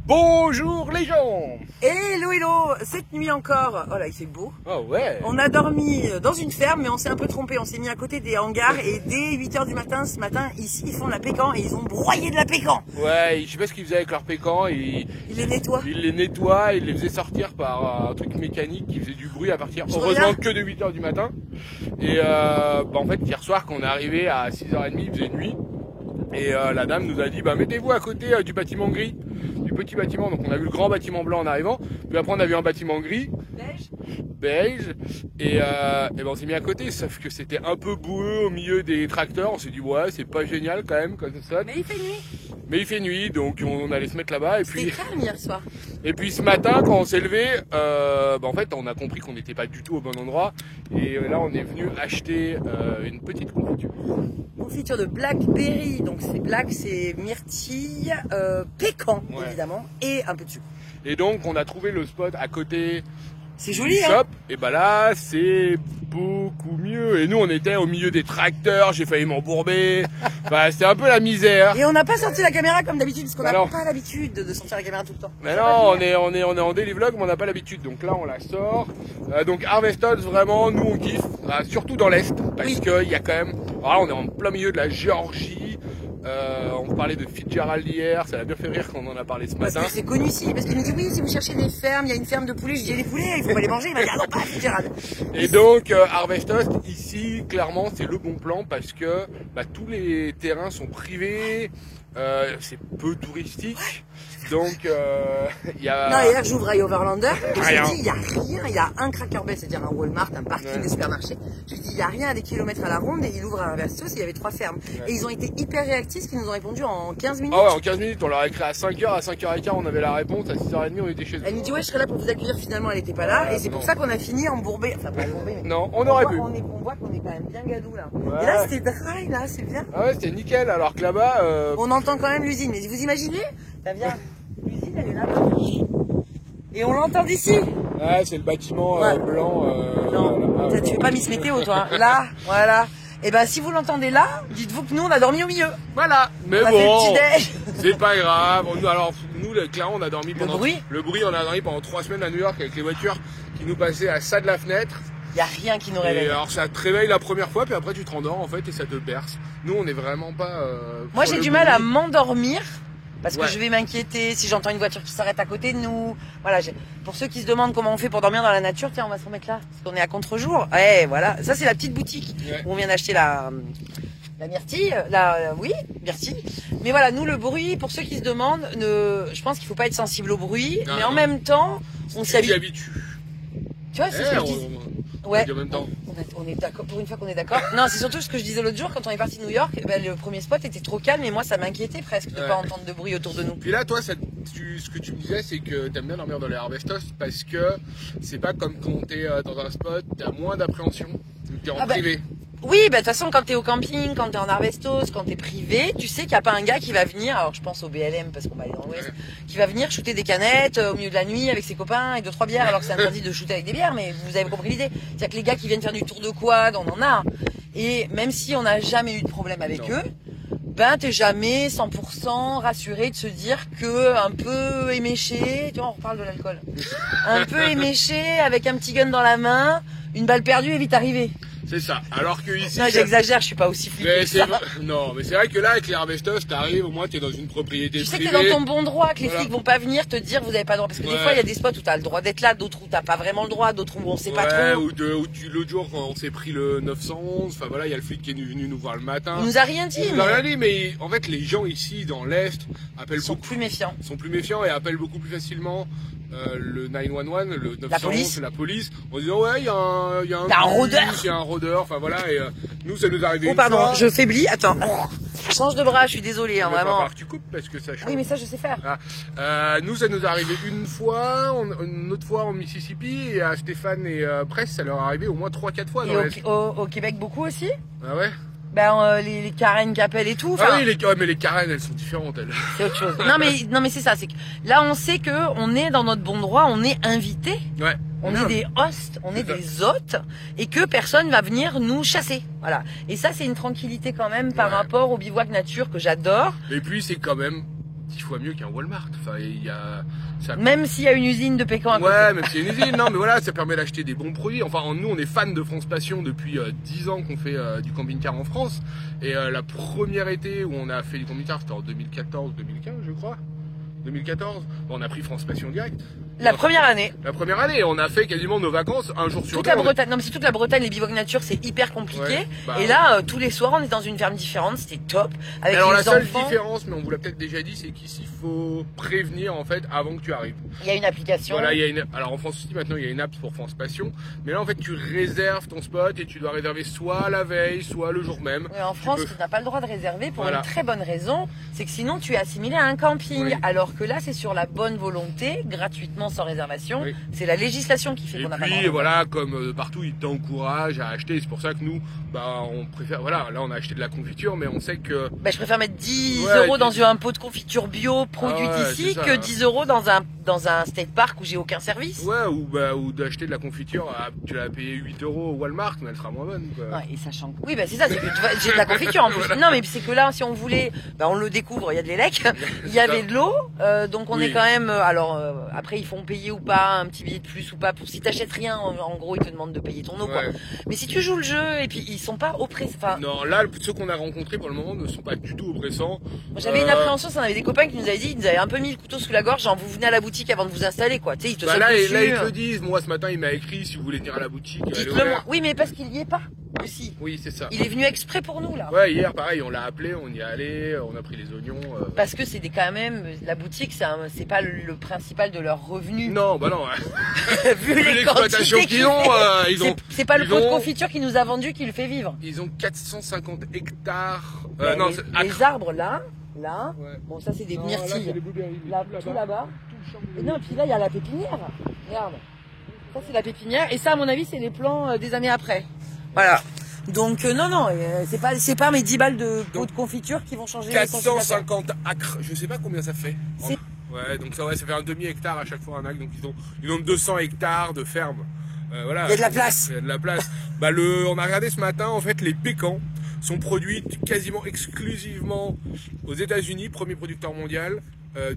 Bonjour les gens. Hello, cette nuit encore, oh là il fait beau. Oh ouais. On a dormi dans une ferme mais on s'est un peu trompé, on s'est mis à côté des hangars et dès 8h du matin ce matin ici ils font la pécan et ils ont broyé de la pécan. Ouais, je sais pas ce qu'ils faisaient avec leurs pécans, ils les nettoient. Ils les nettoient, ils les faisaient sortir par un truc mécanique qui faisait du bruit à partir heureusement que de 8h du matin. Et en fait hier soir quand on est arrivé à 6h30 il faisait nuit. Et la dame nous a dit mettez-vous à côté du bâtiment gris, du petit bâtiment. Donc on a vu le grand bâtiment blanc en arrivant, puis après on a vu un bâtiment gris, beige, et on s'est mis à côté, sauf que c'était un peu boueux au milieu des tracteurs. On s'est dit ouais c'est pas génial quand même comme ça. Mais il fait nuit. Donc on allait se mettre là-bas et puis. C'était calme hier soir. Et puis ce matin quand on s'est levé, en fait on a compris qu'on n'était pas du tout au bon endroit. Et là on est venu acheter une petite confiture. Confiture de blackberry, donc c'est black, c'est myrtille, pécan évidemment, et un peu de sucre. Et donc on a trouvé le spot à côté. C'est joli shop, hein. Et là c'est beaucoup mieux. Et nous on était au milieu des tracteurs, j'ai failli m'embourber. C'était un peu la misère. Et on n'a pas sorti la caméra comme d'habitude parce qu'on n'a pas l'habitude de sortir la caméra tout le temps. Mais non, on est en daily vlog mais on n'a pas l'habitude. Donc là on la sort. Donc Harvestos vraiment nous on kiffe, surtout dans l'est parce que il y a quand même. Alors là, on est en plein milieu de la Géorgie. On parlait de Fitzgerald hier, ça l'a bien fait rire quand on en a parlé ce matin. Parce que c'est connu ici, parce qu'il nous dit oui, si vous cherchez des fermes, il y a une ferme de poulets, je dis les poulets, il faut pas les manger, il m'a dit ah non pas Fitzgerald. Et donc Harvestos ici clairement c'est le bon plan parce que tous les terrains sont privés, c'est peu touristique. Donc il y a. Non, hier j'ouvre à Overlander et je dis il y a rien, il y a un Cracker Bay, c'est-à-dire un Walmart, un parking de supermarché. Je dis il y a rien à des kilomètres à la ronde et il ouvre à Harvestos, il y avait 3 fermes. Et ils ont été hyper réactifs, ils nous ont répondu en 15 minutes. Ah ouais, en 15 minutes, on leur a écrit à 5h, à 5h15 on avait la réponse, à 6h30 on était chez eux. Elle nous dit ouais je serai là pour vous accueillir, finalement elle était pas là et c'est pour ça qu'on a fini embourbé. Enfin pas embourbé mais. Non, on aurait pu. On voit qu'on est quand même bien gadou là. Ouais. Et là c'était dry là, c'est bien. Ah ouais c'était nickel alors que là-bas. On entend quand même l'usine, mais vous imaginez? Ça vient. L'usine elle est là-bas. Et on l'entend d'ici. Ouais c'est le bâtiment blanc. Non, tu fais pas Miss Météo toi. Là, voilà. Et si vous l'entendez là, dites-vous que nous on a dormi au milieu. Voilà. Mais on a fait le petit-déj. C'est pas grave. Nous clairement on a dormi pendant. Le bruit on a dormi pendant 3 semaines à New York avec les voitures qui nous passaient à ça de la fenêtre. Il y a rien qui nous réveille. Et alors ça te réveille la première fois puis après tu te rendors en fait et ça te berce. Nous on est vraiment pas. Moi j'ai du mal à m'endormir. Parce que je vais m'inquiéter si j'entends une voiture qui s'arrête à côté de nous. Voilà, pour ceux qui se demandent comment on fait pour dormir dans la nature, tiens, on va se remettre là, parce qu'on est à contre-jour. Ouais, voilà. Ça, c'est la petite boutique où on vient d'acheter la myrtille. Myrtille. Mais voilà, nous, le bruit, pour ceux qui se demandent, je pense qu'il faut pas être sensible au bruit, mais en même temps, on s'y habitue. Tu vois, c'est ce que je dis. Ouais, en même temps. On est d'accord, pour une fois qu'on est d'accord. Non, c'est surtout ce que je disais l'autre jour quand on est parti de New York. Le premier spot était trop calme et moi ça m'inquiétait presque de pas entendre de bruit autour de nous. Puis là, toi, ce que tu me disais, c'est que t'aimes bien dormir dans les Harvestos parce que c'est pas comme quand t'es dans un spot, t'as moins d'appréhension, t'es en privé. Oui, de toute façon, quand t'es au camping, quand t'es en Harvestos, quand t'es privé, tu sais qu'il n'y a pas un gars qui va venir, alors je pense au BLM parce qu'on va aller dans l'Ouest, qui va venir shooter des canettes au milieu de la nuit avec ses copains et 2-3 bières, alors que c'est interdit de shooter avec des bières, mais vous avez compris l'idée. C'est-à-dire que les gars qui viennent faire du tour de quad, on en a. Et même si on n'a jamais eu de problème avec eux, t'es jamais 100% rassuré de se dire que un peu éméché, tu vois, on reparle de l'alcool, un peu éméché avec un petit gun dans la main, une balle perdue est vite arrivée. C'est ça. Alors que ici. Non, j'exagère, je suis pas aussi flippée. Non, mais c'est vrai que là, avec les Harvestos, t'arrives, au moins t'es dans une propriété privée. Tu sais que t'es dans ton bon droit, que les flics vont pas venir te dire vous avez pas le droit. Parce que des fois, il y a des spots où t'as le droit d'être là, d'autres où t'as pas vraiment le droit, d'autres où on sait pas trop. L'autre jour, quand on s'est pris le 911, enfin voilà, il y a le flic qui est venu nous voir le matin. Il nous a rien dit. Il nous a rien dit, mais en fait, les gens ici, dans l'Est, sont plus méfiants. Sont plus méfiants et appellent beaucoup plus facilement le 911, le 911, la police, en disant ouais, il y a un rôdeur. Il y a un rôdeur, enfin voilà, et nous, ça nous est arrivé. Oh, pardon, je faiblis, attends. Change de bras, je suis désolée, hein, vraiment. Tu coupes parce que ça change. Oui, mais ça, je sais faire. Nous, ça nous est arrivé une fois, une autre fois en Mississippi, et à Stéphane et Press, ça leur est arrivé au moins 3-4 fois. Et au Québec, beaucoup aussi? Ah ouais? Les Karen qui appellent et tout. Ah oui, mais les Karen, elles sont différentes, elles. C'est autre chose. Non, mais c'est ça, c'est que là, on sait que on est dans notre bon droit, on est invité. Ouais. On est des hosts, on est des hôtes, et que personne va venir nous chasser. Voilà. Et ça, c'est une tranquillité quand même par rapport au bivouac nature que j'adore. Et puis, c'est quand même 10 fois mieux qu'un Walmart. Enfin, il y a, ça... Même s'il y a une usine de Pécan à côté. Ouais, même s'il y a une usine, non, mais voilà, ça permet d'acheter des bons produits. Enfin, nous, on est fans de France Passion depuis 10 ans qu'on fait du camping-car en France. Et la première été où on a fait du camping-car, c'était en 2014-2015, je crois. 2014, on a pris France Passion direct. La première année. La première année, on a fait quasiment nos vacances un jour sur Toute deux. la Bretagne, non mais c'est toute la Bretagne, les bivouacs nature, c'est hyper compliqué. Ouais, bah, et là, tous les soirs, on est dans une ferme différente, c'était top. Avec alors les la seule enfants. différence, mais on vous l'a peut-être déjà dit, c'est qu'ici, il faut prévenir en fait avant que tu arrives. Il y a une application. Voilà, il y a une. Alors en France aussi maintenant, il y a une app pour France Passion, mais là en fait, tu réserves ton spot et tu dois réserver soit la veille, soit le jour même. Ouais, en France, tu n'as pas le droit de réserver pour Voilà. une très bonne raison, c'est que sinon tu es assimilé à un camping. Oui. Alors que là, c'est sur la bonne volonté, gratuitement, sans réservation. Oui. C'est la législation qui fait Et qu'on n'a pas le droit. puis voilà, comme partout, ils t'encouragent à acheter. C'est pour ça que nous, bah, on préfère. Voilà, là, on a acheté de la confiture, mais on sait que. Bah, je préfère mettre 10 Ouais, euros dans un pot de confiture bio produite Ah ouais, ici c'est ça. que 10 euros dans un skatepark où j'ai aucun service. Ouais, ou d'acheter de la confiture, tu l'as payé 8 euros au Walmart, mais elle sera moins bonne. Quoi. Ouais, et sachant que... Oui, bah c'est ça, c'est que tu vois, j'ai de la confiture en plus. Voilà. Non, mais c'est que là, si on voulait, bah on le découvre, il y a de l'élec, il y avait de l'eau, donc on Oui. est quand même... alors, après, ils font payer ou pas, un petit billet de plus ou pas. Pour si t'achètes rien, en gros, ils te demandent de payer ton eau, quoi. Ouais. Mais si tu joues le jeu, et puis ils sont pas oppressés... Enfin, Non, là, ceux qu'on a rencontrés pour le moment ne sont pas du tout oppressants. moi, j'avais une appréhension, ça, on avait des copains qui nous avaient dit, ils nous avaient un peu mis le couteau sous la gorge, genre, vous venez à la boutique avant de vous installer, quoi. Tu sais, ils te Bah sautent là, dessus. là, ils te le disent. Moi, ce matin, il m'a écrit si vous voulez venir à la boutique. Elle est Dites-le moi. ouverte. Oui, mais parce qu'il y est pas, aussi. Oui, c'est ça. Il est venu exprès pour nous, là. Ouais, hier, pareil, on l'a appelé, on y est allé, on a pris les oignons. Parce que c'est quand même, la boutique, c'est pas le principal de leur revenu. Non, bah non. Vu Vu les l'exploitation quantités qu'ils ont, ils ont. C'est pas le ils pot de ont- confiture qui nous a vendu qui le fait vivre. Ils ont 450 hectares. Ben, Non, les arbres là, Ouais. bon ça c'est des Non, là, myrtilles. c'est les blueberries. Là, tout là-bas. Et non, et puis là il y a la pépinière. Regarde. Ça c'est la pépinière et ça à mon avis c'est les plans des années après. Voilà. Donc non, c'est pas mes 10 balles de pot de confiture qui vont changer les 450 acres, je sais pas combien ça fait. C'est- Ouais, donc ça fait un demi-hectare à chaque fois un acre, donc ils ont 200 hectares de ferme. Voilà. Il y a de la place. Il y a de la place. Bah on a regardé ce matin, en fait, les pécans sont produits quasiment exclusivement aux États-Unis, premier producteur mondial.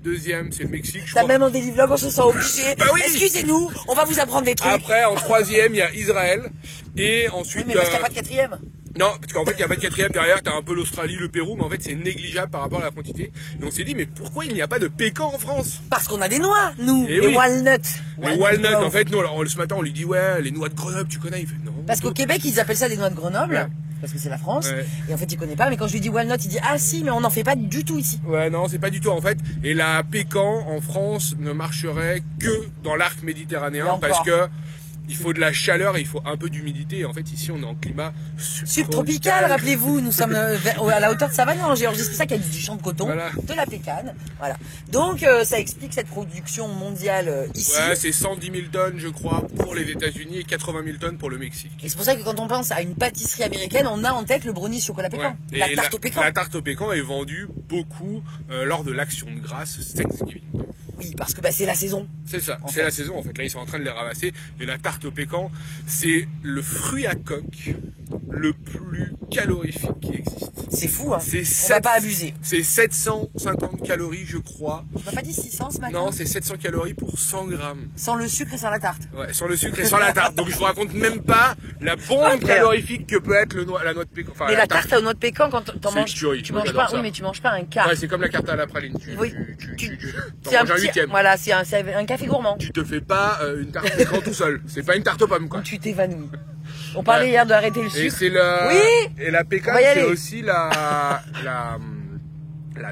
Deuxième, c'est le Mexique. Je Ça crois. même en daily vlog on se sent obligé. Bah oui. Excusez-nous, on va vous apprendre des trucs. Après, en troisième, il y a Israël. Et ensuite. Oui, mais parce qu'il n'y a pas de quatrième. Non, parce qu'en fait, il n'y a pas de quatrième derrière, t'as un peu l'Australie, le Pérou, mais en fait, c'est négligeable par rapport à la quantité. Et on s'est dit, mais pourquoi il n'y a pas de pécan en France? Parce qu'on a des noix, nous, Eh les oui. walnuts. Les walnuts, en fait, nous, alors, ce matin, on lui dit, ouais, les noix de Grenoble, tu connais? Il fait, non. Parce qu'au Québec, ils appellent ça des noix de Grenoble. Ouais. Parce que c'est la France. Ouais. Et en fait, il connaît pas. Mais quand je lui dis walnut, il dit ah si, mais on n'en fait pas du tout ici. Ouais, non, c'est pas du tout, en fait. Et la pécan, en France, ne marcherait que dans l'arc Et méditerranéen, encore. parce que il faut de la chaleur et il faut un peu d'humidité. Et en fait, ici, on est en climat Subtropical, rappelez-vous, nous sommes à la hauteur de Savane en Géorgie. C'est pour ça qu'il y a du champ de coton, Voilà. de la pécane. Voilà. Donc, ça explique cette production mondiale ici. Ouais, c'est 110 000 tonnes, je crois, pour les États-Unis et 80 000 tonnes pour le Mexique. Et c'est pour ça que quand on pense à une pâtisserie américaine, on a en tête le brownie chocolat pécan. Ouais. La Et tarte au pécan. La tarte au pécan est vendue beaucoup lors de l'action de grâce Thanksgiving. Oui, parce que bah, c'est la saison. C'est ça, En c'est fait. la saison en fait. Là, ils sont en train de les ramasser. Et la tarte au pécan, c'est le fruit à coque le plus calorifique qui existe. C'est fou, hein. C'est On va pas abuser. C'est 750 calories, je crois. Tu m'as pas dit 600 ce matin? Non, c'est 700 calories pour 100 grammes. Sans le sucre et sans la tarte. Ouais, sans le sucre et sans la tarte. Donc, je vous raconte même pas la bombe calorifique que peut être la noix de pécan. Enfin, Mais la tarte aux noix de pécan, quand t'en C'est manges, une tuerie. tu Moi, manges j'adore pas, ça. oui, mais tu manges pas un quart. Ouais, c'est comme la carte à la praline. Oui. T'en C'est un manges un petit, huitième. voilà, c'est un café gourmand. Tu te fais pas une tarte au pécan tout seul. C'est pas une tarte aux pommes, quoi. Où tu t'évanouis. On parlait Ouais. hier d'arrêter le Et sucre. c'est la, Oui. et la On pécan, va y c'est aller. aussi la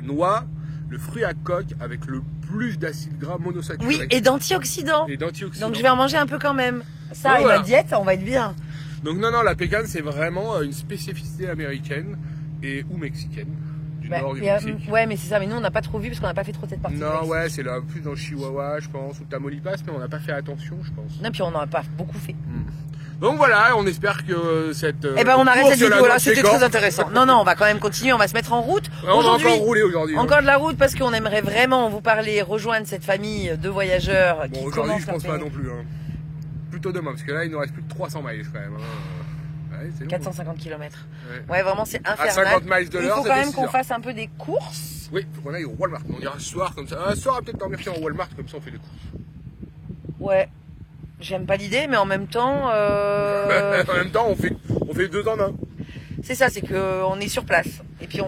noix, le fruit à coque avec le plus d'acides gras monosaturés. Oui, et d'antioxydants. Et d'antioxydants. Donc je vais en manger un peu quand même. Ça Ouais, et voilà. ma diète, on va être bien. Donc non, la pécan, c'est vraiment une spécificité américaine ou mexicaine, du Ouais, nord du et, Mexique. ouais, mais c'est ça. Mais nous, on n'a pas trop vu parce qu'on n'a pas fait trop cette partie. Non, ouais, c'est là plus dans le Chihuahua, je pense, ou Tamaulipas, mais on n'a pas fait attention, je pense. Non, puis on n'en a pas beaucoup fait. Donc voilà, on espère que cette. Eh ben, on arrête course cette de la vidéo là. noix de C'était pécan- très intéressant. Non, on va quand même continuer. On va se mettre en route. Ouais, on va Aujourd'hui, encore rouler aujourd'hui. hein. encore de la route parce qu'on aimerait vraiment vous parler, rejoindre cette famille de voyageurs Bon, qui aujourd'hui, commencent je leur pense pas périple. non plus. Hein. Plutôt demain, parce que là, il nous reste plus de 300 miles quand même. Hein. Ouais, c'est long. 450 km. Ouais. Ouais, vraiment, c'est infernal. 50 miles de Il l'heure, faut ça quand fait même 6 qu'on heures. fasse un peu des courses. Oui, faut qu'on aille au Walmart. On ira ce soir comme ça. Ce soir, on va peut-être dormir chez un Walmart, comme ça on fait des courses. Ouais. J'aime pas l'idée, mais en même temps... En même temps, on fait 2 en 1. C'est ça, c'est qu'on est sur place. Et puis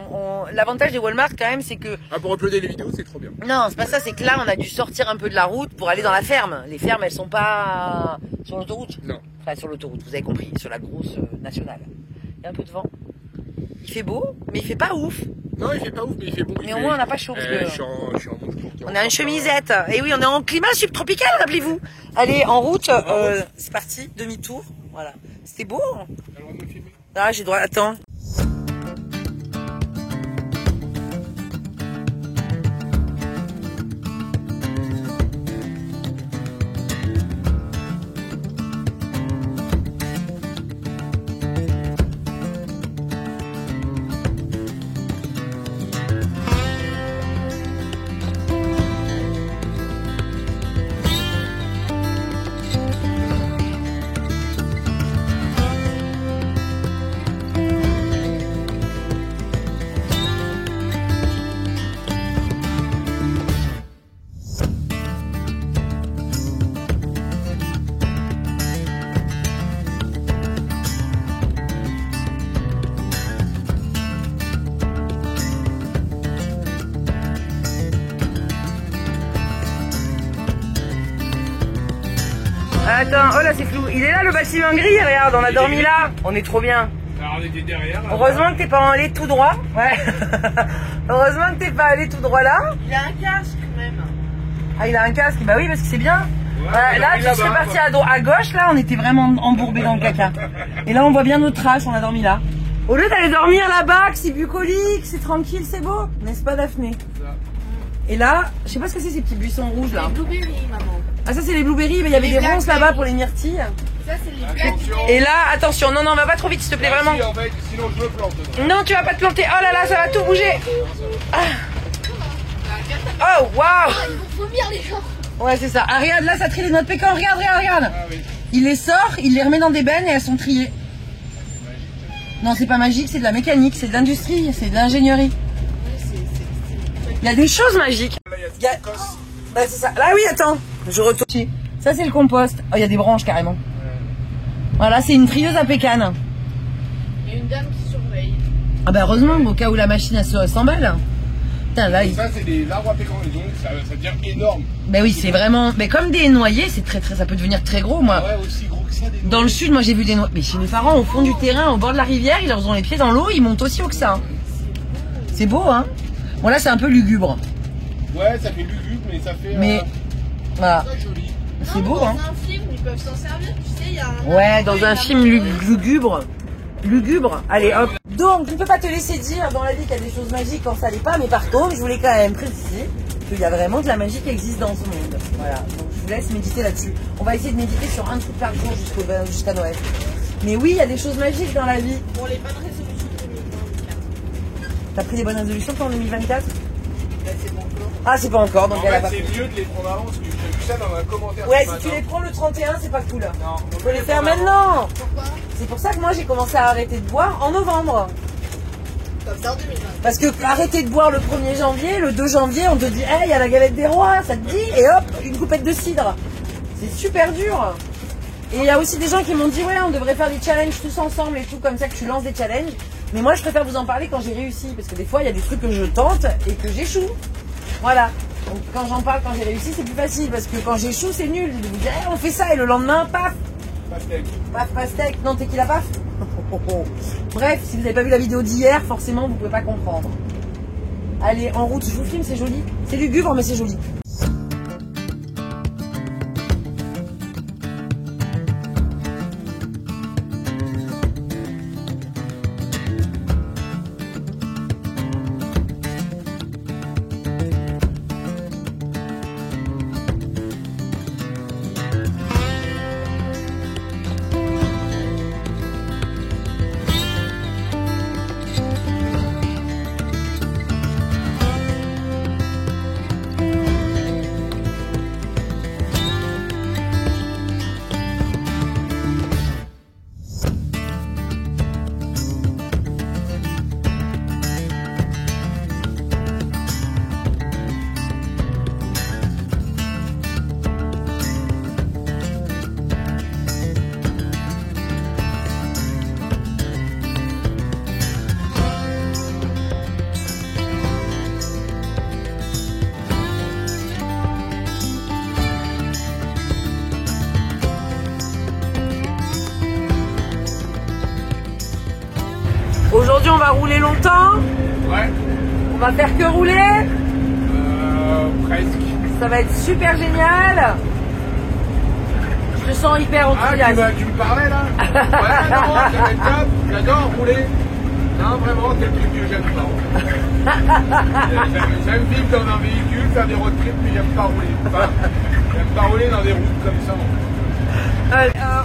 l'avantage des Walmart quand même, c'est que... Ah, pour uploader les vidéos, c'est trop bien. Non, c'est pas ça, c'est que là, on a dû sortir un peu de la route pour aller dans la ferme. Les fermes, elles sont pas sur l'autoroute. Non. Enfin, sur l'autoroute, vous avez compris, sur la grosse nationale. Il y a un peu de vent. Il fait beau, mais il fait pas ouf. Non, il fait pas ouf, mais il fait bon. Mais au moins, on n'a pas chaud. Parce que... Je suis en manche courte. On a une chemisette. Et oui, on est en climat subtropical, rappelez-vous. Allez, en route, c'est parti, demi-tour. Voilà. C'était beau. T'as le droit de me filmer? Ah, j'ai droit. Attends. Attends, oh là c'est flou. Il est là le bâtiment gris, regarde, on a dormi là. On est trop bien. Alors on était derrière. Là. Heureusement que t'es pas allé tout droit. Ouais. Heureusement que t'es pas allé tout droit là. Il a un casque même. Ah, il a un casque, bah oui, parce que c'est bien. Ouais, là, tu serais parti à gauche, là, on était vraiment embourbé dans le caca. Et là, on voit bien nos traces, on a dormi là. Au lieu d'aller dormir là-bas, que c'est bucolique, c'est tranquille, c'est beau, n'est-ce pas, Daphné? Et là, je sais pas ce que c'est ces petits buissons rouges là. Les blueberries, maman. Ah, ça, c'est les blueberries, mais il y avait des ronces là-bas pour les myrtilles. Ça, c'est les blackberries. Et là, attention, non, va pas trop vite, s'il te plaît, vraiment. Si, en fait, sinon je me plante. Non, tu vas pas te planter. Oh là là, ça va tout bouger. Ah. Oh, waouh. Ils vont vomir les gens. Ouais, c'est ça. Ah, regarde, là, ça trie les noix de pécan. Regarde. Ah, oui. Il les sort, il les remet dans des bennes et elles sont triées. Non, c'est pas magique, c'est de la mécanique, c'est de l'industrie, c'est de l'ingénierie. Il y a des choses magiques. Il y a... Bah, c'est ça. Là, oui, attends. Je retourne. Ça, c'est le compost. Oh, il y a des branches carrément. Ouais. Voilà, c'est une trieuse à pécane. Il y a une dame qui surveille. Ah, bah, heureusement, au cas où la machine elle s'emballe. Putain, là, Ça, c'est des arbres à pécan, et donc ça devient énorme. Ben oui, c'est vraiment. Mais comme des noyers, c'est très, ça peut devenir très gros, moi. Ouais, aussi gros que ça, des Dans le sud, moi, j'ai vu des noyers. Mais chez mes parents, au fond du terrain, au bord de la rivière, ils leur ont les pieds dans l'eau, ils montent aussi haut que ça. C'est beau, hein. Bon, là, c'est un peu lugubre. Ouais, ça fait lugubre, mais ça fait. Mais. Voilà. Très joli. C'est beau, hein. Dans un film, ils peuvent s'en servir, tu sais, il y a un. Ouais, dans un film lugubre. Lugubre. Allez, hop. Donc, je ne peux pas te laisser dire dans la vie qu'il y a des choses magiques quand ça l'est pas, mais par contre, je voulais quand même préciser qu'il y a vraiment de la magie qui existe dans ce monde. Voilà. Donc, je vous laisse méditer là-dessus. On va essayer de méditer sur un truc par jour jusqu'à Noël. Mais oui, il y a des choses magiques dans la vie. Pour les bonnes résolutions de 2024. T'as pris des bonnes résolutions pour 2024? C'est bon encore. Ah, c'est pas encore, donc En elle a fait, pas c'est pris. mieux de les prendre avant, parce que j'ai vu ça dans un commentaire. Ouais, ce si tu matin. les prends le 31, c'est pas cool. Non, Il faut les faire maintenant. Pourquoi? C'est pour ça que moi, j'ai commencé à arrêter de boire en novembre. Comme ça en 2024. Parce que arrêter de boire le 1er janvier, le 2 janvier, on te dit, hey, il y a la galette des rois, ça te dit, et hop, une coupette de cidre. C'est super dur. Et il y a aussi des gens qui m'ont dit, ouais, on devrait faire des challenges tous ensemble et tout, comme ça que tu lances des challenges. Mais moi, je préfère vous en parler quand j'ai réussi, parce que des fois, il y a des trucs que je tente et que j'échoue. Voilà. Donc quand j'en parle, quand j'ai réussi, c'est plus facile, parce que quand j'échoue, c'est nul. De vous dire, hey, on fait ça, et le lendemain, paf, Pastèque. paf, pastèque, non, tequila paf. Bref, si vous n'avez pas vu la vidéo d'hier, forcément, vous pouvez pas comprendre. Allez, en route, je vous filme, c'est joli. C'est lugubre, mais c'est joli. va rouler longtemps. Ouais. On va faire que rouler. Presque. Ça va être super génial. Je te sens hyper enthousiaste. Tu me parlais là? Ouais, non, ça va être top. J'adore rouler. Non, vraiment, c'est le truc que j'aime pas. J'aime vivre dans un véhicule, faire des road trips, mais j'aime pas rouler. Enfin, j'aime pas rouler dans des routes comme ça.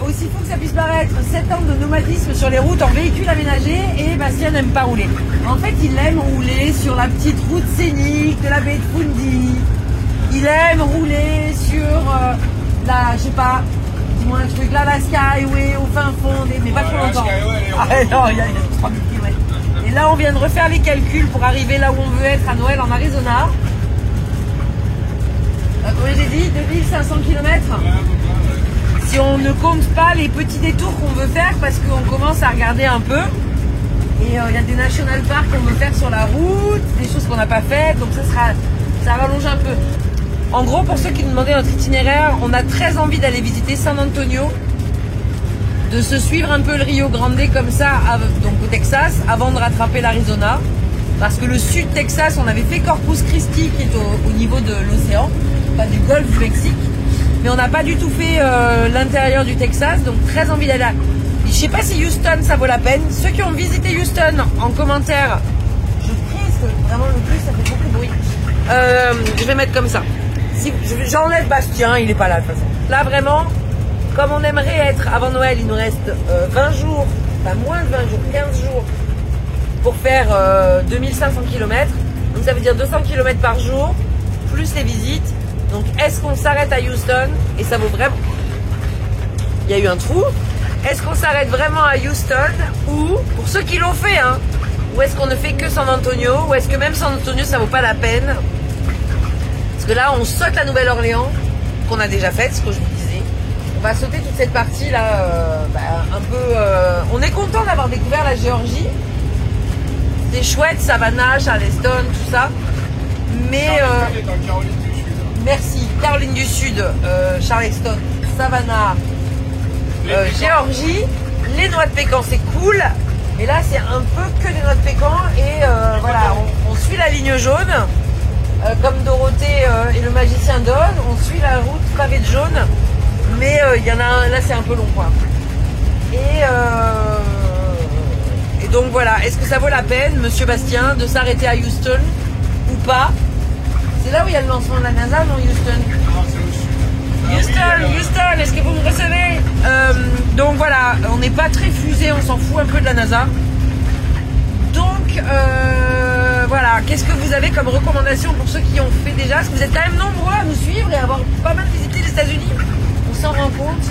Aussi fou que ça puisse paraître, 7 ans de nomadisme sur les routes en véhicule aménagé, et Bastien n'aime pas rouler. En fait, il aime rouler sur la petite route scénique de la baie de Fundy. Il aime rouler sur la, je sais pas, dis-moi un truc, là, la Skyway au fin fond, mais pas trop longtemps. Non, il y a 3000 km. Et là, on vient de refaire les calculs pour arriver là où on veut être à Noël en Arizona. Combien j'ai dit 2500 km. Si on ne compte pas les petits détours qu'on veut faire, parce qu'on commence à regarder un peu. Et il y a des national parks qu'on veut faire sur la route, des choses qu'on n'a pas faites, donc ça rallonge un peu. En gros, pour ceux qui nous demandaient notre itinéraire, on a très envie d'aller visiter San Antonio, de se suivre un peu le Rio Grande comme ça, donc au Texas, avant de rattraper l'Arizona. Parce que le sud Texas, on avait fait Corpus Christi, qui est au niveau de l'océan, pas du golfe du Mexique. Mais on n'a pas du tout fait l'intérieur du Texas, donc très envie d'aller là. Je sais pas si Houston ça vaut la peine. Ceux qui ont visité Houston en commentaire, je prie parce que vraiment le bus ça fait beaucoup de bruit. Je vais mettre comme ça. Si j'enlève Bastien, il est pas là de toute façon. Là vraiment, comme on aimerait être avant Noël, il nous reste 20 jours, enfin moins de 20 jours, 15 jours pour faire 2500 km. Donc ça veut dire 200 km par jour, plus les visites. Donc est-ce qu'on s'arrête à Houston? Et ça vaut vraiment... Il y a eu un trou. Est-ce qu'on s'arrête vraiment à Houston? Ou, pour ceux qui l'ont fait, hein, ou est-ce qu'on ne fait que San Antonio? Ou est-ce que même San Antonio ça vaut pas la peine? Parce que là on saute la Nouvelle-Orléans, qu'on a déjà faite, ce que je vous disais. On va sauter toute cette partie là, un peu... On est content d'avoir découvert la Géorgie. C'est chouette, Savannah, Charleston, tout ça. Mais... merci, Caroline du Sud, Charleston, Savannah, Géorgie. Les noix de pécan c'est cool, mais là c'est un peu que des noix de pécan et voilà, on suit la ligne jaune, comme Dorothée et le magicien Don, on suit la route pavée de jaune, mais il y en a un, là c'est un peu long quoi. Et donc voilà, est-ce que ça vaut la peine, monsieur Bastien, de s'arrêter à Houston ou pas? C'est là où il y a le lancement de la NASA, non, Houston? Non, c'est au sud. Houston, est-ce que vous me recevez? Donc voilà, on n'est pas très fusé, on s'en fout un peu de la NASA. Donc voilà, qu'est-ce que vous avez comme recommandation pour ceux qui ont fait déjà? Parce que vous êtes quand même nombreux à nous suivre et à avoir pas mal visité les États-Unis. On s'en rend compte.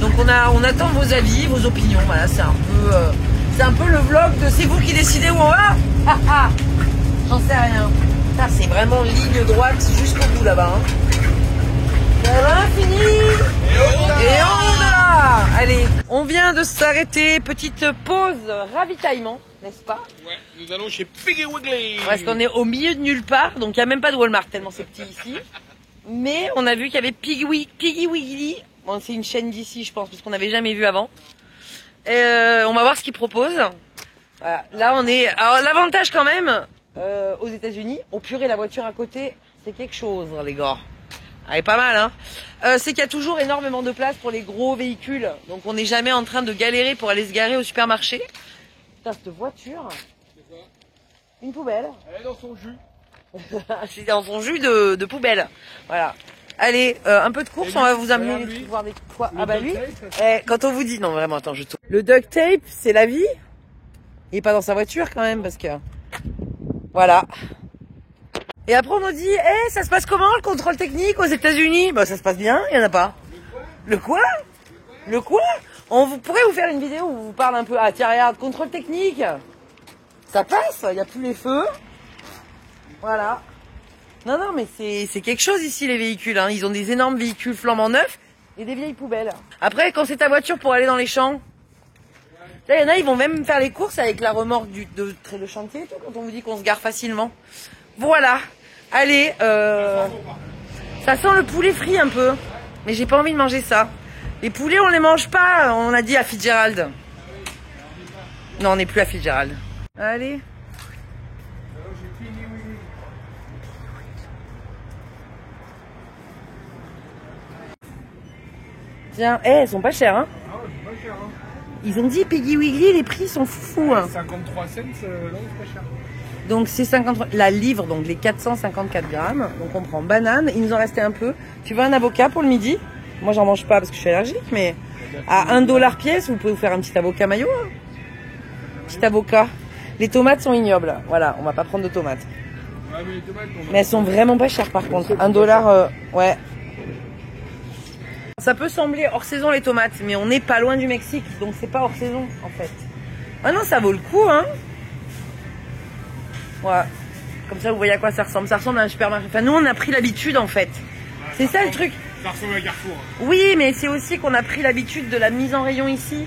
Donc on attend vos avis, vos opinions. Voilà, c'est un peu le vlog de c'est vous qui décidez où on va. J'en sais rien. C'est vraiment ligne droite jusqu'au bout là-bas. Hein. Vers l'infini et au-delà. Allez, on vient de s'arrêter. Petite pause ravitaillement, n'est-ce pas? Ouais, nous allons chez Piggy Wiggly. Parce qu'on est au milieu de nulle part, donc il n'y a même pas de Walmart tellement c'est petit ici. Mais on a vu qu'il y avait Piggy Wiggly. Bon, c'est une chaîne d'ici, je pense, parce qu'on n'avait jamais vu avant. On va voir ce qu'ils proposent. Voilà. Là, on est. Alors, l'avantage quand même. Aux États-Unis, au purée, la voiture à côté, c'est quelque chose, les gars. Elle est pas mal, hein. C'est qu'il y a toujours énormément de place pour les gros véhicules, donc on n'est jamais en train de galérer pour aller se garer au supermarché. Putain, cette voiture, une poubelle. Elle est dans son jus. C'est dans son jus de poubelle. Voilà. Allez, un peu de course, on va vous amener voir des fois. Ah bah lui, quand on vous dit, non vraiment, attends, je tourne. Le duct tape, c'est la vie. Il est pas dans sa voiture quand même, parce que. Voilà. Et après on nous dit, ça se passe comment le contrôle technique aux États-Unis? Bah ça se passe bien, il y en a pas. Le quoi? Le quoi? On pourrait vous faire une vidéo où on vous parle un peu. Ah tiens regarde, contrôle technique. Ça passe, il n'y a plus les feux. Voilà. Non non mais c'est quelque chose ici les véhicules. Hein. Ils ont des énormes véhicules flambant neufs et des vieilles poubelles. Après quand c'est ta voiture pour aller dans les champs. Là, il y en a, ils vont même faire les courses avec la remorque de trait de chantier et tout, quand on vous dit qu'on se gare facilement. Voilà. Allez, ça sent le poulet frit un peu. Mais j'ai pas envie de manger ça. Les poulets, on les mange pas, on a dit à Fitzgerald. Non, on n'est plus à Fitzgerald. Allez. Tiens, elles sont pas chères, hein. Ah ouais, c'est pas cher, hein. Ils ont dit Piggy Wiggly, les prix sont fous, hein. 53 cents, non, c'est pas cher. Donc c'est 53, la livre, donc les 454 grammes. Donc on prend banane, il nous en restait un peu. Tu veux un avocat pour le midi? Moi j'en mange pas parce que je suis allergique, mais à $1 pièce, vous pouvez vous faire un petit avocat mayo. Hein. Petit avocat. Les tomates sont ignobles, voilà, on va pas prendre de tomates. Ouais, mais les tomates, Mais elles sont vraiment pas chères par contre. $1, ouais. Ça peut sembler hors saison les tomates, mais on n'est pas loin du Mexique, donc c'est pas hors saison en fait. Ah non, ça vaut le coup, hein. Ouais. Comme ça, vous voyez à quoi ça ressemble. Ça ressemble à un supermarché. Enfin, nous, on a pris l'habitude, en fait. C'est ça le truc. Ça ressemble à Carrefour. Hein. Oui, mais c'est aussi qu'on a pris l'habitude de la mise en rayon ici. Ouais.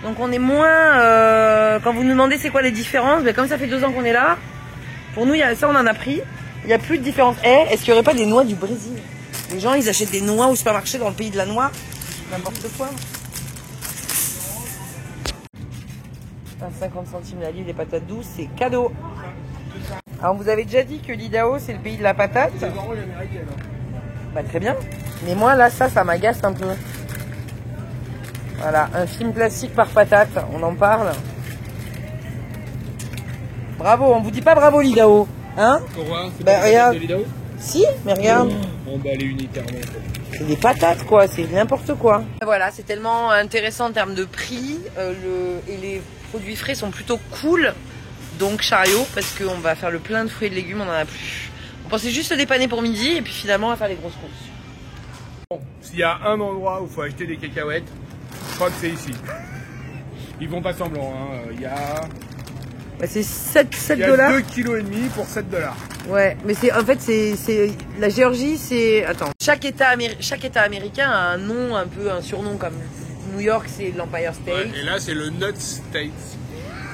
Donc, on est moins... quand vous nous demandez c'est quoi les différences, ben, comme ça fait 2 ans qu'on est là, pour nous, ça, on en a pris. Il n'y a plus de différence. Est-ce qu'il n'y aurait pas des noix du Brésil? Les gens, ils achètent des noix au supermarché dans le pays de la noix. N'importe quoi. 50 centimes la livre, les patates douces, c'est cadeau. Alors, vous avez déjà dit que l'Idaho, c'est le pays de la patate. C'est vraiment l'américaine. Hein. Bah, très bien. Mais moi, là, ça m'agace un peu. Voilà, un film classique par patate, on en parle. Bravo, on vous dit pas bravo l'Idaho, hein? Pourquoi? Bah, regarde. Si, mais regarde. On va aller unitairement. C'est des patates, quoi, c'est n'importe quoi. Voilà, c'est tellement intéressant en termes de prix, et les produits frais sont plutôt cool. Donc chariot, parce qu'on va faire le plein de fruits et de légumes, on en a plus. On pensait juste se dépanner pour midi, et puis finalement on va faire les grosses courses. Bon, s'il y a un endroit où il faut acheter des cacahuètes, je crois que c'est ici. Ils vont pas semblant, hein. Il y a... Bah, c'est 7 $. Il y a 2,5 kg pour 7 $. Ouais, mais c'est en fait c'est la Géorgie, c'est attends. Chaque état américain a un nom un peu un surnom comme New York, c'est l'Empire State. Ouais, et là c'est le Nut State.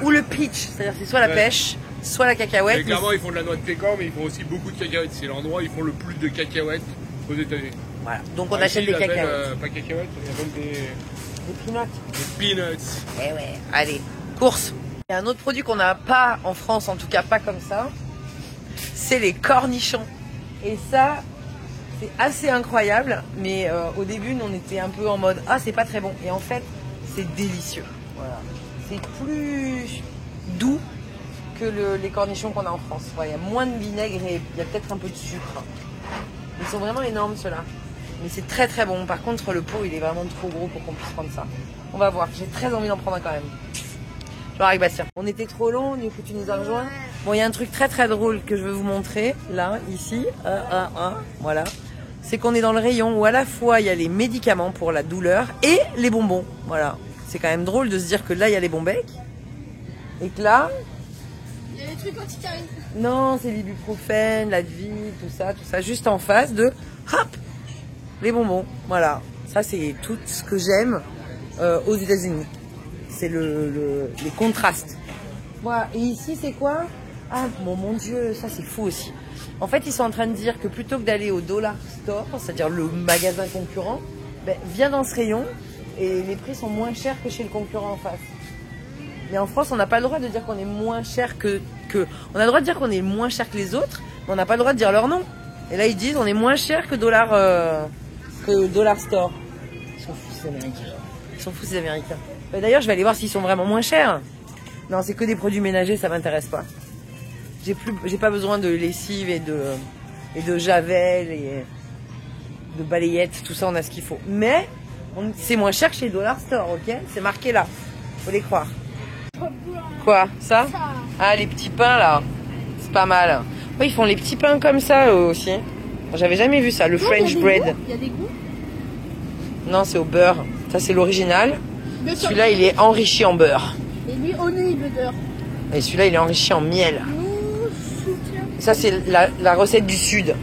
Ou le peach, c'est-à-dire c'est soit la pêche, soit la cacahuète. Et clairement ils font de la noix de pécan, mais ils font aussi beaucoup de cacahuètes. C'est l'endroit où ils font le plus de cacahuètes aux États-Unis. Voilà, donc on achète des cacahuètes. Pas cacahuètes, il y a même Des peanuts. des peanuts. Eh ouais, allez, course. Il y a un autre produit qu'on n'a pas en France, en tout cas pas comme ça, c'est les cornichons. Et ça, c'est assez incroyable, mais au début, nous, on était un peu en mode « Ah, c'est pas très bon ». Et en fait, c'est délicieux. Voilà. C'est plus doux que les cornichons qu'on a en France. Voilà, il y a moins de vinaigre et il y a peut-être un peu de sucre. Ils sont vraiment énormes, ceux-là. Mais c'est très très bon. Par contre, le pot, il est vraiment trop gros pour qu'on puisse prendre ça. On va voir. J'ai très envie d'en prendre un quand même. Genre avec Bastien. On était trop long, du coup tu nous as rejoints. Bon, il y a un truc très très drôle que je veux vous montrer, là, ici, voilà. C'est qu'on est dans le rayon où à la fois il y a les médicaments pour la douleur et les bonbons, voilà. C'est quand même drôle de se dire que là il y a les bons becs et que là... Il y a des trucs anti-carine. Non, c'est l'ibuprofène, l'Advil, tout ça, juste en face de, hop, les bonbons, voilà. Ça c'est tout ce que j'aime aux États-Unis. C'est les contrastes. Voilà. Et ici, c'est quoi? Ah, mon Dieu, ça c'est fou aussi. En fait, ils sont en train de dire que plutôt que d'aller au dollar store, c'est-à-dire le magasin concurrent, ben, viens dans ce rayon et les prix sont moins chers que chez le concurrent en face. Mais en France, on n'a pas le droit de dire qu'on est moins cher on a le droit de dire qu'on est moins cher que les autres, mais on n'a pas le droit de dire leur nom. Et là, ils disent on est moins cher que dollar store. Ils sont fous ces Américains. Ils sont fous ces Américains. D'ailleurs, je vais aller voir s'ils sont vraiment moins chers. Non, c'est que des produits ménagers, ça m'intéresse pas. J'ai pas besoin de lessive et de javel et de balayettes, tout ça, on a ce qu'il faut. Mais c'est moins cher que chez Dollar Store, ok? C'est marqué là, faut les croire. Quoi, ça? Ah, les petits pains là, c'est pas mal. Oui, ils font les petits pains comme ça eux aussi. J'avais jamais vu ça, le French bread. Il y a des goûts? Non, c'est au beurre. Ça, c'est l'original. Celui-là, il est enrichi en beurre. Et lui, olive beurre. Et celui-là, il est enrichi en miel. Ça, c'est la recette du sud. Ouais,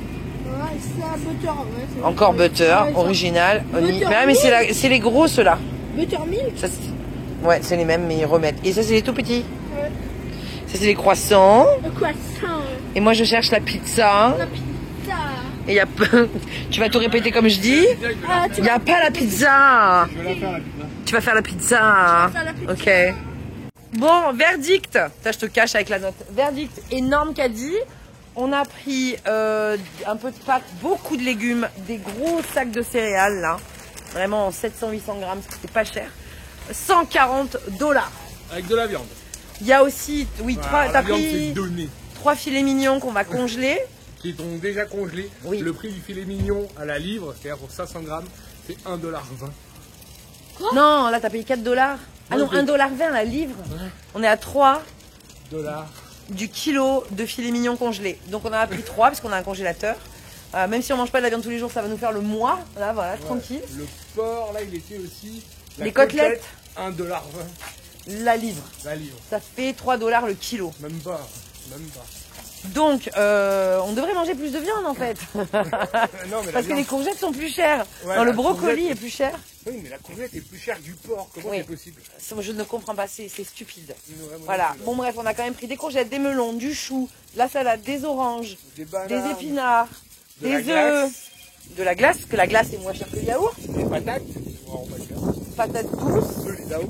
c'est butter. Ouais, encore butter, original. Mais c'est les gros, ceux-là. Buttermilk. Ouais, c'est les mêmes, mais ils remettent. Et ça, c'est les tout petits. Ouais. Ça, c'est les croissants. Le croissant. Et moi, je cherche la pizza. La pizza. Et tu vas tout répéter comme je dis. Il n'y a pas la pizza. Je vais la faire la pizza. Tu vas faire la pizza. Je vais faire la pizza. Ok. Bon, verdict. Ça, je te cache avec la note. Verdict, énorme caddie. On a pris un peu de pâtes, beaucoup de légumes, des gros sacs de céréales, là. Vraiment 700-800 grammes, c'était pas cher. 140 $. Avec de la viande. Il y a aussi, oui, t'as viande, pris c'est donné. 3 filets mignons qu'on va congeler. Qui sont déjà congelés. Oui. Le prix du filet mignon à la livre, c'est-à-dire pour 500 grammes, c'est 1,20 $. Non, là, t'as payé 4 $. Ah non, 1,20 $ la livre. Ouais. On est à 3 Dollars. du kilo de filet mignon congelé. Donc, on en a pris 3 parce qu'on a un congélateur. Même si on mange pas de la viande tous les jours, ça va nous faire le mois. Là, voilà, tranquille. Le porc, là, il était aussi. Les côtelettes, 1,20 $. la livre. La livre. Ça fait 3 $ le kilo. Même pas. Même pas. Donc, on devrait manger plus de viande en fait. Non, mais Parce que les courgettes sont plus chères. Ouais, Non, le la brocoli courgette- est plus cher. Oui, mais la courgette est plus chère que du porc. Comment Oui. c'est possible? Je ne comprends pas, c'est stupide. Vraiment, Voilà. c'est Bon, bref, on a quand même pris des courgettes, des melons, du chou, de la salade, des oranges, des bananes, des épinards, de la des glace, œufs, de la glace, parce que la glace est moins chère que le yaourt, des patates. Oh, pas cher. patates douces, Peu les dao.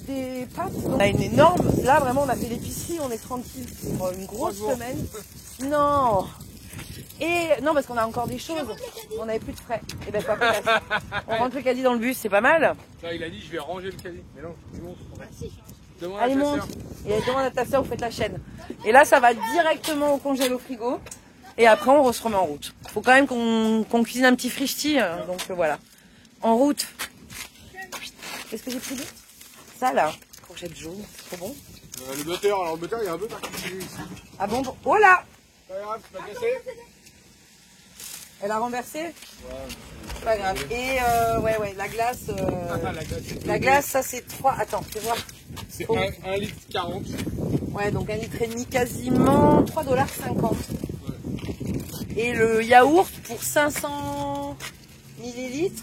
des pâtes. On a une énorme. Là, vraiment, on a fait l'épicerie, on est tranquille pour une grosse 3 jours. semaine. Non. Et non, parce qu'on a encore des choses. On n'avait plus de frais. Et ben, quoi, on rentre le caddie dans le bus, c'est pas mal. Là, il a dit, je vais ranger le caddie. Mais non, c'est bon. Demande Allez, à ta monte. sœur. Et demande à ta soeur, vous faites la chaîne. Et là, ça va directement au congèle au frigo. Et après, on se remet en route. Faut quand même qu'on cuisine un petit frichti. Donc voilà. En route. Qu'est-ce que j'ai pris d'autre? Ça là, courgette jaune, c'est trop bon. Le butter, alors le butter, il est un peu particulier ici. Ah bon? Oh là! Pas grave, tu m'as cassé? Elle a renversé? Ouais. Pas grave. Et ouais, la glace. La glace. La glace, ça c'est 3. Attends, fais voir. C'est Oh. 1,40 litre. Ouais, donc 1,5 litre, quasiment 3,50 $. Et le yaourt pour 500 millilitres.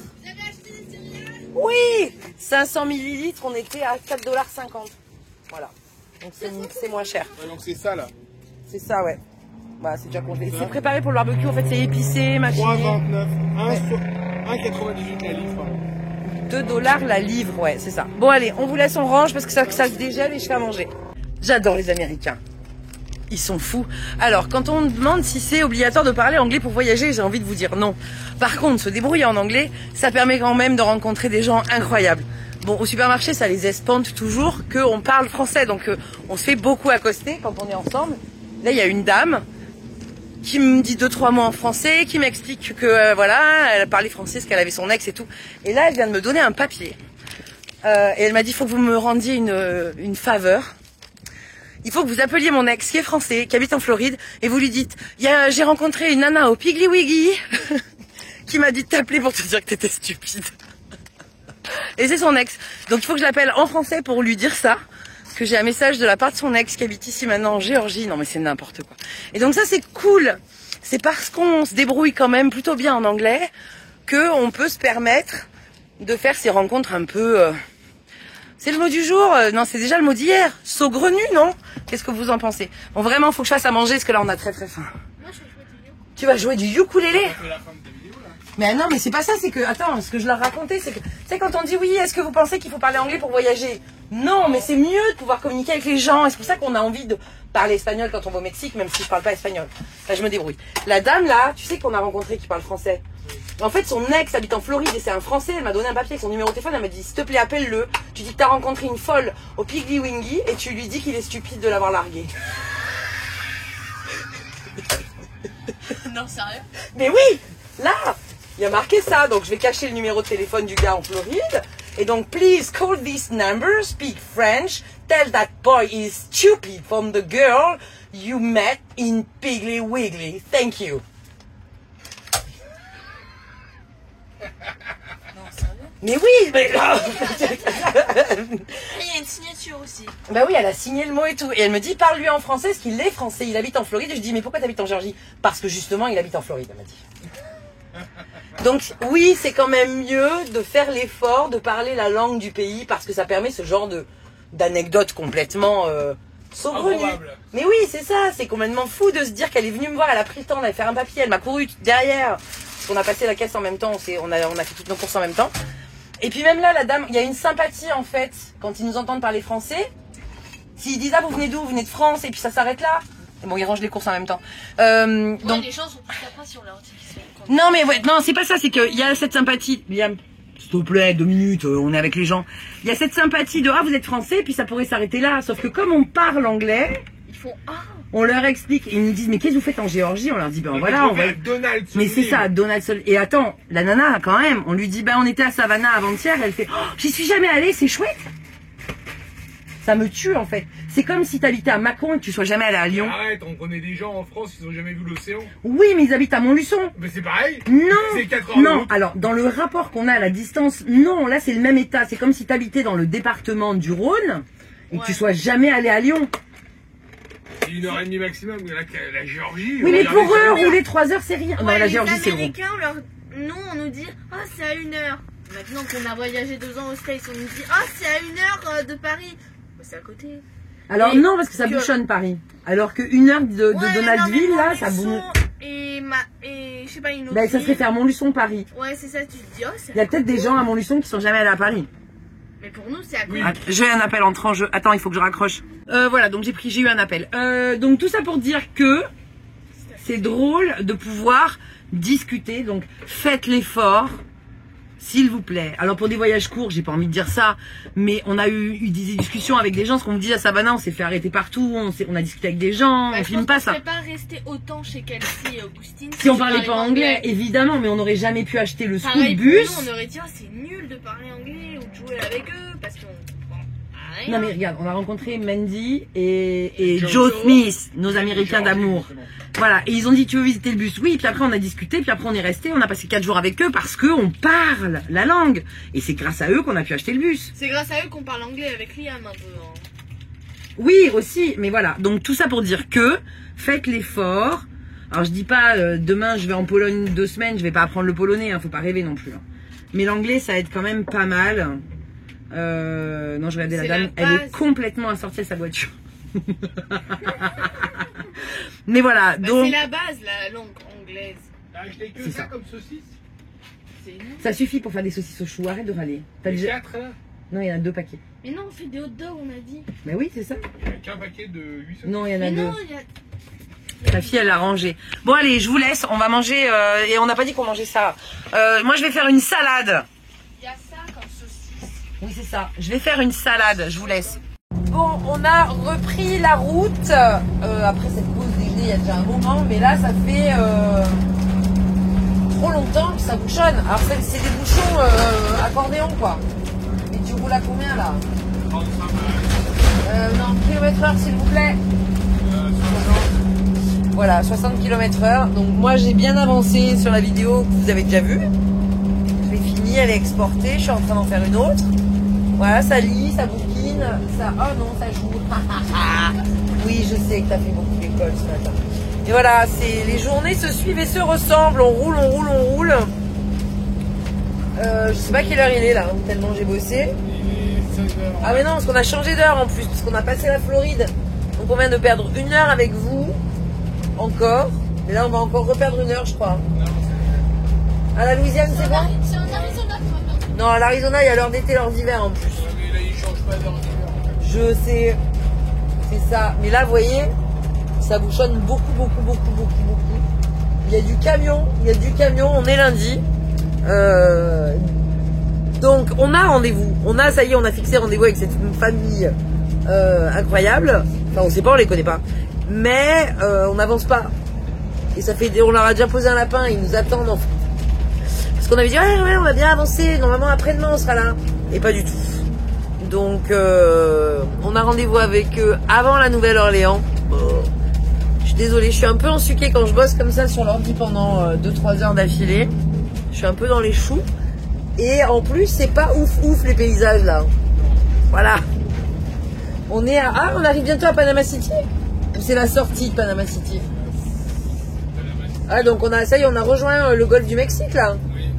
Oui! 500 millilitres, on était à 4,50 $. Voilà. Donc c'est moins cher. Ouais, donc c'est ça là. C'est ça, ouais. Bah, c'est déjà compté. C'est préparé pour le barbecue, en fait, c'est épicé, machiné. 3,29. Ouais. 1,98 la livre. 2 $ la livre, ouais, c'est ça. Bon, allez, on vous laisse, on range parce que ça se dégèle et je fais à manger. J'adore les Américains. Ils sont fous. Alors, quand on me demande si c'est obligatoire de parler anglais pour voyager, j'ai envie de vous dire non. Par contre, se débrouiller en anglais, ça permet quand même de rencontrer des gens incroyables. Bon, au supermarché, ça les espante toujours qu'on parle français. Donc, on se fait beaucoup accoster quand on est ensemble. Là, il y a une dame qui me dit 2-3 mots en français, qui m'explique que, voilà, elle parlait français parce qu'elle avait son ex et tout. Et là, elle vient de me donner un papier. Et elle m'a dit, il faut que vous me rendiez une faveur. Il faut que vous appeliez mon ex qui est français, qui habite en Floride, et vous lui dites, j'ai rencontré une nana au Piggly Wiggly qui m'a dit de t'appeler pour te dire que t'étais stupide. Et c'est son ex. Donc il faut que je l'appelle en français pour lui dire ça, que j'ai un message de la part de son ex qui habite ici maintenant en Géorgie. Non mais c'est n'importe quoi. Et donc ça c'est cool. C'est parce qu'on se débrouille quand même plutôt bien en anglais qu'on peut se permettre de faire ces rencontres un peu... C'est le mot du jour? Non, c'est déjà le mot d'hier. Saugrenu, non? Qu'est-ce que vous en pensez? Bon, vraiment, faut que je fasse à manger parce que là, on a très très faim. Tu vas jouer du ukulélé? Mais non, mais c'est pas ça, c'est que... Attends, ce que je leur racontais, c'est que... Tu sais, quand on dit oui, est-ce que vous pensez qu'il faut parler anglais pour voyager? Non, mais c'est mieux de pouvoir communiquer avec les gens. Et c'est pour ça qu'on a envie de parler espagnol quand on va au Mexique, même si je parle pas espagnol. Là, je me débrouille. La dame, là, tu sais qu'on a rencontré qui parle français? En fait, son ex habite en Floride et c'est un Français. Elle m'a donné un papier avec son numéro de téléphone. Elle m'a dit, s'il te plaît, appelle-le. Tu dis que t'as rencontré une folle au Piggly Wiggly et tu lui dis qu'il est stupide de l'avoir largué. Non, sérieux? Mais oui, là, il y a marqué ça. Donc, je vais cacher le numéro de téléphone du gars en Floride. Et donc, please call this number, speak French, tell that boy is stupid from the girl you met in Piggly Wiggly. Thank you. Non, sérieux? Mais oui, mais... Il y a une signature aussi. Bah oui, elle a signé le mot et tout. Et elle me dit, parle-lui en français, parce qu'il est français, il habite en Floride. Et je dis, mais pourquoi t'habites en Géorgie? Parce que justement, il habite en Floride, elle m'a dit. Donc oui, c'est quand même mieux de faire l'effort de parler la langue du pays, parce que ça permet ce genre d'anecdote complètement saugrenue. Improbable. Mais oui, c'est ça, c'est complètement fou de se dire qu'elle est venue me voir, elle a pris le temps d'aller faire un papier, elle m'a couru derrière. Parce qu'on a passé la caisse en même temps, on a fait toutes nos courses en même temps. Et puis même là, la dame, il y a une sympathie en fait, quand ils nous entendent parler français. S'ils disent, ah, vous venez d'où? Vous venez de France, et puis ça s'arrête là. Et bon, ils rangent les courses en même temps. Donc les gens sont plus après si on leur dit qu'ils se font. Non, mais ouais, non, c'est pas ça, c'est qu'il y a cette sympathie. Liam, s'il te plaît, 2 minutes, on est avec les gens. Il y a cette sympathie de, ah, vous êtes français, puis ça pourrait s'arrêter là. Sauf que comme on parle anglais, Ils font ah. on leur explique. Ils nous disent, mais qu'est-ce que vous faites en Géorgie? On leur dit, ben voilà, on va. Mais c'est ça, Donald Sol. Et attends, la nana, quand même, on lui dit, ben on était à Savannah avant-hier, elle fait, oh, j'y suis jamais allée, c'est chouette. Ça me tue en fait. C'est comme si t'habitais à Mâcon et que tu sois jamais allé à Lyon. Arrête, on connaît des gens en France qui n'ont jamais vu l'océan. Oui, mais ils habitent à Montluçon. Mais c'est pareil. Non. C'est 4 heures. Non. Alors, dans le rapport qu'on a à la distance, non, là c'est le même état. C'est comme si t'habitais dans le département du Rhône et que tu sois jamais allé à Lyon. C'est 1h30 maximum. La Géorgie. Oui, mais pour eux, rouler 3 heures, c'est rien. Non, la Géorgie, c'est gros. Nous, on nous dit ah, c'est à 1 heure. Maintenant qu'on a voyagé 2 ans aux States, on nous dit ah, c'est à 1 heure de Paris. C'est à côté. Alors et non, parce que ça bouchonne Paris. Alors que 1 heure de Donaldville, là, ça bouge. Et je sais pas, une autre. Ben, ça serait faire Montluçon, Paris. Ouais, c'est ça, tu te dis, oh, c'est. Il y a peut-être des gens à Montluçon qui sont jamais allés à Paris. Mais pour nous, c'est à côté. Ah, j'ai un appel entrant en jeu. Attends, il faut que je raccroche. Voilà, donc j'ai eu un appel. Donc tout ça pour dire que c'est drôle de pouvoir discuter. Donc faites l'effort. S'il vous plaît. Alors pour des voyages courts, j'ai pas envie de dire ça, mais on a eu des discussions avec des gens, ce qu'on me dit à Savannah, on s'est fait arrêter partout, on a discuté avec des gens, on filme pas ça. Je ne pas rester autant chez Kelsey et Augustine si on parlait pas anglais, évidemment, mais on n'aurait jamais pu acheter le Pareil, bus. Pour nous, on aurait dit, oh, c'est nul de parler anglais ou de jouer avec eux, parce qu'on comprend rien. Non mais regarde, on a rencontré Mandy et Joe Smith, nos Américains d'amour. Voilà, et ils ont dit tu veux visiter le bus? Oui, puis après on a discuté, puis après on est resté, on a passé 4 jours avec eux parce qu'on parle la langue. Et c'est grâce à eux qu'on a pu acheter le bus. C'est grâce à eux qu'on parle anglais avec Liam un peu. Hein. Oui, aussi, mais voilà. Donc tout ça pour dire que faites l'effort. Alors je dis pas demain je vais en Pologne 2 semaines, je vais pas apprendre le polonais, hein, faut pas rêver non plus. Hein. Mais l'anglais ça aide quand même pas mal. Non, je regardais la dame, elle est complètement assortie à sa voiture. Mais voilà, bah, donc c'est la base, la langue anglaise. T'as acheté que ça comme saucisse? Ça suffit pour faire des saucisses au chou, arrête de râler. T'as déjà 4 là? Non, il y en a 2 paquets. Mais non, on fait des hot dogs, on a dit. Mais oui, c'est ça. Il n'y a qu'un paquet de 8 saucisses. Non, il y en a 2. Non, Ta fille, elle l'a rangé. Bon, allez, je vous laisse. On va manger. Et on n'a pas dit qu'on mangeait ça. Moi, je vais faire une salade. Il y a ça comme saucisse. Oui, c'est ça. Je vais faire une salade. Je vous laisse. Bon, on a repris la route. Après cette pause déjeuner, il y a déjà un moment. Mais là, ça fait trop longtemps que ça bouchonne. Alors, c'est des bouchons accordéon, quoi. Et tu roules à combien, là? 35 non, km/h, s'il vous plaît. Voilà, 60 km/h. Donc moi j'ai bien avancé sur la vidéo que vous avez déjà vue. Je l'ai fini, elle est exportée. Je suis en train d'en faire une autre. Voilà, ça lit, ça bouquine, ça... Oh non, ça joue. Oui, je sais que t'as fait beaucoup d'école ce matin. Et voilà, les journées se suivent et se ressemblent. On roule, on roule, on roule. Je sais pas quelle heure il est là, tellement j'ai bossé. Ah mais non, parce qu'on a changé d'heure en plus, parce qu'on a passé la Floride. Donc on vient de perdre 1 heure avec vous. Encore. Mais là, on va encore reperdre 1 heure, je crois. À la Louisiane, c'est bon? C'est en Arizona, toi. Non, à l'Arizona, il y a l'heure d'été, l'heure d'hiver en plus. Mais là, ils changent pas d'heure d'hiver. Je sais. C'est ça. Mais là, vous voyez, ça bouchonne beaucoup, beaucoup, beaucoup, beaucoup, beaucoup. Il y a du camion. Il y a du camion. On est lundi. Donc, on a rendez-vous. Ça y est, on a fixé rendez-vous avec cette famille incroyable. Enfin, on sait pas, on les connaît pas. Mais on n'avance pas. Et ça fait, on leur a déjà posé un lapin, ils nous attendent en fait. Parce qu'on avait dit ouais, on va bien avancer, normalement après-demain on sera là. Et pas du tout. Donc on a rendez-vous avec eux avant la Nouvelle-Orléans. Je suis désolée, je suis un peu ensuquée quand je bosse comme ça sur l'ordi pendant 2-3 heures d'affilée. Je suis un peu dans les choux. Et en plus c'est pas ouf les paysages là. Voilà. On est on arrive bientôt à Panama City. C'est la sortie de Panama City. Ah donc ça y est, on a rejoint le golfe du Mexique là. Oui.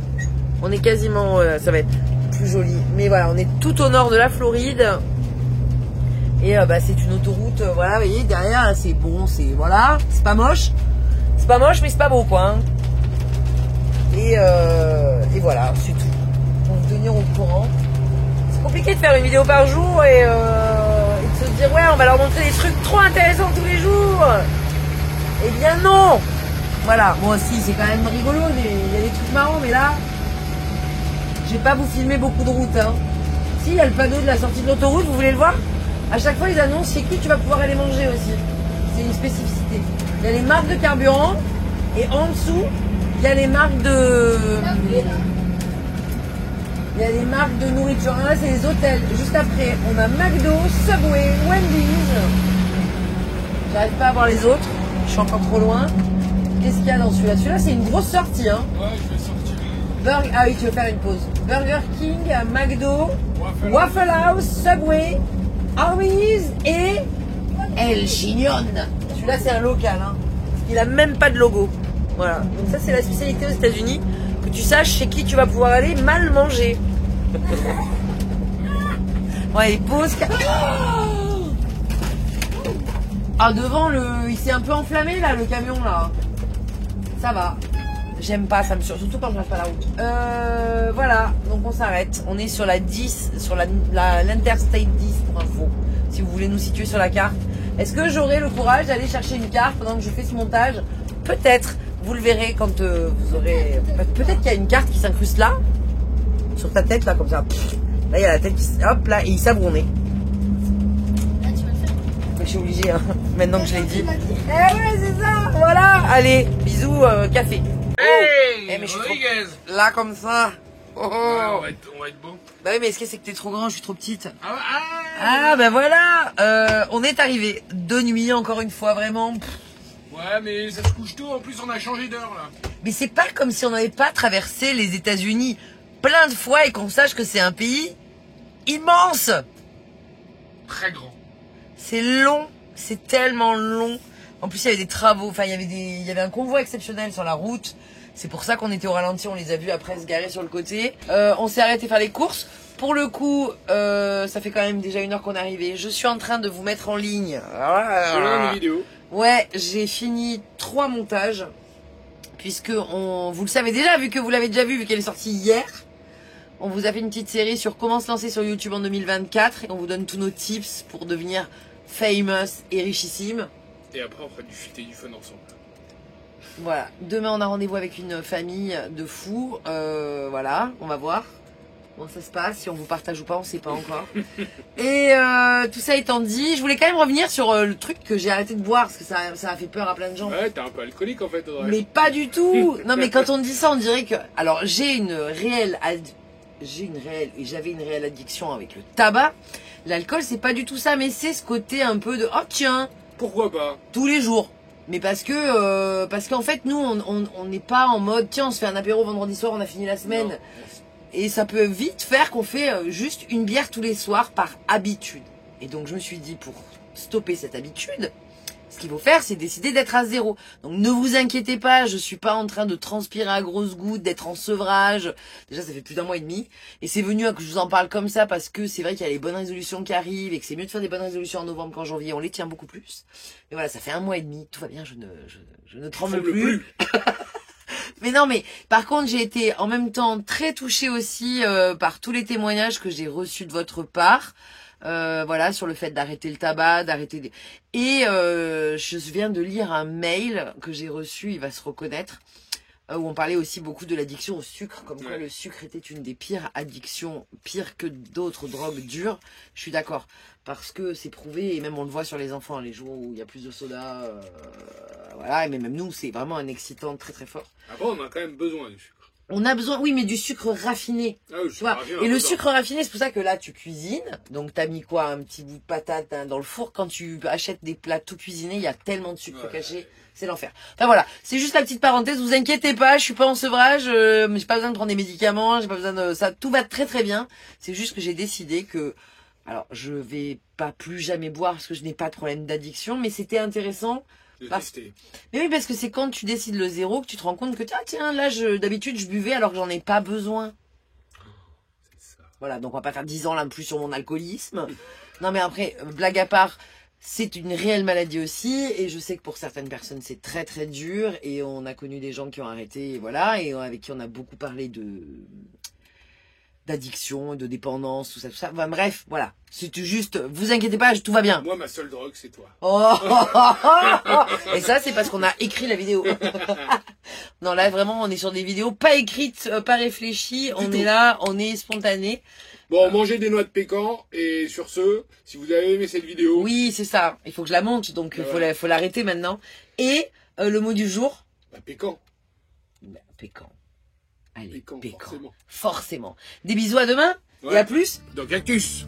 On est quasiment, ça va être plus joli. Mais voilà, on est tout au nord de la Floride. Et c'est une autoroute, voilà, vous voyez, derrière, c'est bon, voilà, c'est pas moche. C'est pas moche, mais c'est pas beau quoi. Hein. Et voilà, c'est tout. pour vous tenir au courant. C'est compliqué de faire une vidéo par jour et de se dire ouais on va leur montrer des trucs trop intéressants tous les jours. Eh bien non. Voilà, moi aussi c'est quand même rigolo, il y a des trucs marrants, mais là je vais pas vous filmer beaucoup de routes. Hein. Si, il y a le panneau de la sortie de l'autoroute, vous voulez le voir? À chaque fois ils annoncent chez qui tu vas pouvoir aller manger aussi. C'est une spécificité. Il y a les marques de carburant et en dessous il y a les marques de... Il y a les marques de nourriture. Là c'est les hôtels. Juste après on a McDo, Subway, Wendy's. J'arrive pas à voir les autres, je suis encore trop loin. Qu'est-ce qu'il y a dans celui-là? Celui-là c'est une grosse sortie hein. Ouais, je vais sortir. Ah oui, tu veux faire une pause. Burger King, McDo, Waffle House, Subway, Harmony's et El Chignon. Celui-là c'est un local hein. Il a même pas de logo. Voilà. Donc ça c'est la spécialité aux États-Unis. Que tu saches chez qui tu vas pouvoir aller mal manger. Ouais, les pauses. Ah devant il s'est un peu enflammé là le camion là. Ça va. J'aime pas, ça me surtout quand je passe pas la route. Voilà, donc on s'arrête. On est sur la 10, sur l'Interstate 10 pour info. Si vous voulez nous situer sur la carte. Est-ce que j'aurai le courage d'aller chercher une carte pendant que je fais ce montage? Peut-être. Vous le verrez quand vous aurez... Peut-être qu'il y a une carte qui s'incruste là. Sur ta tête, là, comme ça. Là, il y a la tête qui... Hop, là, et il sabre au nez. Là, tu vas le faire. Mais je suis obligée, hein, maintenant que je l'ai dit. Eh ouais, c'est ça. Voilà. Allez, bisous, café. Hey, Eh, mais je suis Rodriguez. Là, comme ça. Oh, oh. Ouais, on va être beau. Bah oui, mais est-ce que c'est que t'es trop grand, je suis trop petite? Ah, Ah, ben voilà. On est arrivé de nuit, encore une fois, vraiment. ouais, mais ça se couche tôt. En plus, on a changé d'heure là. Mais c'est pas comme si on n'avait pas traversé les États-Unis plein de fois et qu'on sache que c'est un pays immense. Très grand. C'est long, c'est tellement long. En plus, il y avait des travaux, enfin, il y avait un convoi exceptionnel sur la route. C'est pour ça qu'on était au ralenti, on les a vus après se garer sur le côté. On s'est arrêté faire les courses. Pour le coup, ça fait quand même déjà 1 heure qu'on est arrivé. Je suis en train de vous mettre en ligne. Selon une vidéo. Ouais, j'ai fini 3 montages. Puisque vous le savez déjà, vu que vous l'avez déjà vu qu'elle est sortie hier. On vous a fait une petite série sur comment se lancer sur YouTube en 2024. Et on vous donne tous nos tips pour devenir famous et richissime. Et après, on fera du fut et du fun ensemble. Voilà. Demain, on a rendez-vous avec une famille de fous. Voilà, on va voir comment ça se passe. Si on vous partage ou pas, on sait pas encore. Et tout ça étant dit, je voulais quand même revenir sur le truc que j'ai arrêté de boire parce que ça a fait peur à plein de gens. Ouais, t'es un peu alcoolique en fait, Audrey. Mais pas du tout. Non, mais quand on dit ça, on dirait que... Alors, j'avais une réelle addiction avec le tabac. L'alcool, c'est pas du tout ça, mais c'est ce côté un peu de... Oh tiens, Pourquoi pas? tous les jours. Mais parce qu'en fait, nous, on n'est pas en mode... Tiens, on se fait un apéro vendredi soir, on a fini la semaine. Non. Et ça peut vite faire qu'on fait juste une bière tous les soirs par habitude. Et donc, je me suis dit, pour stopper cette habitude... Ce qu'il faut faire, c'est décider d'être à 0. Donc ne vous inquiétez pas, je suis pas en train de transpirer à grosses gouttes, d'être en sevrage. Déjà, ça fait plus d'1 mois et demi. Et c'est venu à que je vous en parle comme ça parce que c'est vrai qu'il y a les bonnes résolutions qui arrivent et que c'est mieux de faire des bonnes résolutions en novembre qu'en janvier. On les tient beaucoup plus. Mais voilà, ça fait 1 mois et demi. Tout va bien, je ne tremble plus. Mais non, mais par contre, j'ai été en même temps très touchée aussi par tous les témoignages que j'ai reçus de votre part. Voilà, sur le fait d'arrêter le tabac, Et je viens de lire un mail que j'ai reçu, il va se reconnaître, où on parlait aussi beaucoup de l'addiction au sucre, comme quoi le sucre était une des pires addictions, pire que d'autres drogues dures. Je suis d'accord, parce que c'est prouvé, et même on le voit sur les enfants, les jours où il y a plus de soda, voilà, mais même nous, c'est vraiment un excitant très très fort. Après, on a quand même besoin du sucre. On a besoin, oui, mais du sucre raffiné. Ah oui, tu vois. Et le sucre raffiné, c'est pour ça que là, tu cuisines. Donc, t'as mis quoi? Un petit bout de patate dans le four. Quand tu achètes des plats tout cuisinés, il y a tellement de sucre caché. C'est l'enfer. Enfin, voilà. C'est juste la petite parenthèse. Vous inquiétez pas. Je suis pas en sevrage. J'ai pas besoin de prendre des médicaments. J'ai pas besoin de ça. Tout va très très bien. C'est juste que j'ai décidé que, alors, je vais pas plus jamais boire parce que je n'ai pas de problème d'addiction. Mais c'était intéressant. Mais oui, parce que c'est quand tu décides le 0 que tu te rends compte que tiens, là, d'habitude, je buvais alors que j'en ai pas besoin. C'est ça. Voilà, donc on va pas faire 10 ans là plus sur mon alcoolisme. Non, mais après, blague à part, c'est une réelle maladie aussi. Et je sais que pour certaines personnes, c'est très très dur. Et on a connu des gens qui ont arrêté, et voilà, et avec qui on a beaucoup parlé d'addiction, de dépendance, tout ça, tout ça. Enfin, bref, voilà. C'est juste, vous inquiétez pas, tout va bien. Moi, ma seule drogue, c'est toi. Oh et ça, c'est parce qu'on a écrit la vidéo. Non, là, vraiment, on est sur des vidéos pas écrites, pas réfléchies. On est là, on est spontané. Bon, mangez des noix de pécan. Et sur ce, si vous avez aimé cette vidéo... Oui, c'est ça. Il faut que je la monte, donc il faut l'arrêter maintenant. Et le mot du jour? Bah, pécan. Ben, pécan. Allez, Pécan, pécan. forcément. Forcément. Des bisous à demain. Ouais. Et à plus. Dans Cactus.